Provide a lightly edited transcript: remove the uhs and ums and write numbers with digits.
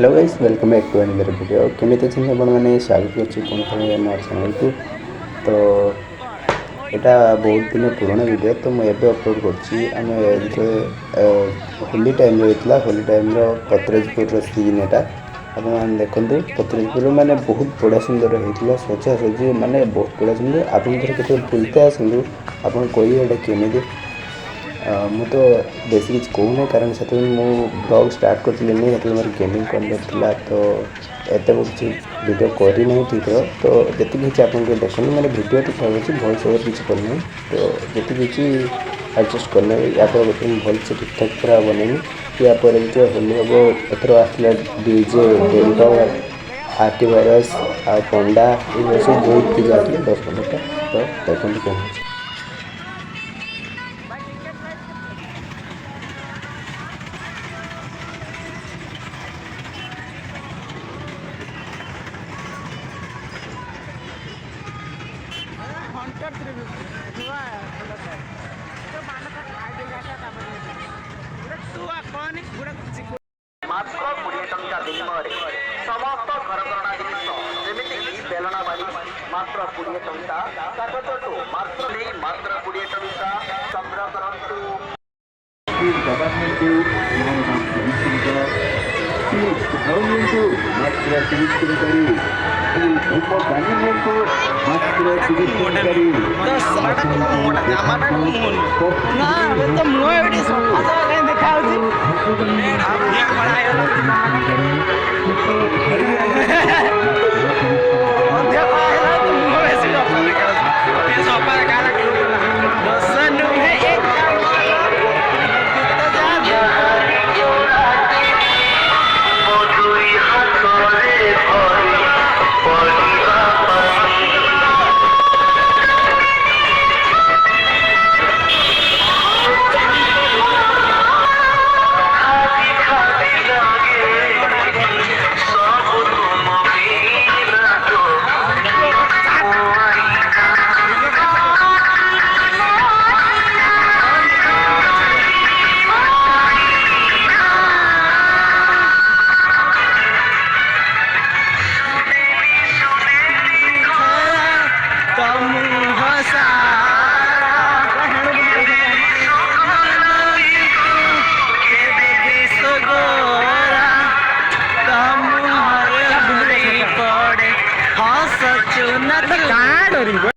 Hello guys welcome back to another video केमिति अच्छे आपण मैंने स्वागत करछि कोन थे मोर चैनल को। तो एटा बहुत दिन पुराना वीडियो तो मैं एबे अपलोड करछि। आम जो होली टाइम होइतला होली टाइम रो पत्रजपुर सीन एटा आपण देखंतु। पत्रजपुर माने बहुत बड़ा सुंदर होइतला सजा सजी माने बहुत बड़ा सुंदर। आपण घर केते बुलते आसंतु आपण कोई एटा केमिति मु तो बेसी किसी कहूना कारण से ब्लॉग स्टार्ट करी मोर गेमिंग करना तो एत किसी वीडियो करना ठीक है। तो जी आप देखो मैंने वीडियो ठीक ठाक अच्छी भॉइस ओवर किसी करना तो जी किसी एडजस्ट करना या भल से ठीक ठाक पूरा बनैनी या जो होली हम एथर आसला डीजे डेल्टो आरटी वायरस आ पंडा ये सब बहुत किसी आसले 10-15टा तो देखते कौन हो। मात्र 20 टंका विनिमय समस्त घरकरणा जिनिस जेमिति बेलना बाड़ी मात्र 20 टंका कागजटू मात्र नहीं मात्र 20 टंका संग्रह करंतु गवर्नमेंट मात्र 30 टंका मात्र 30 टंका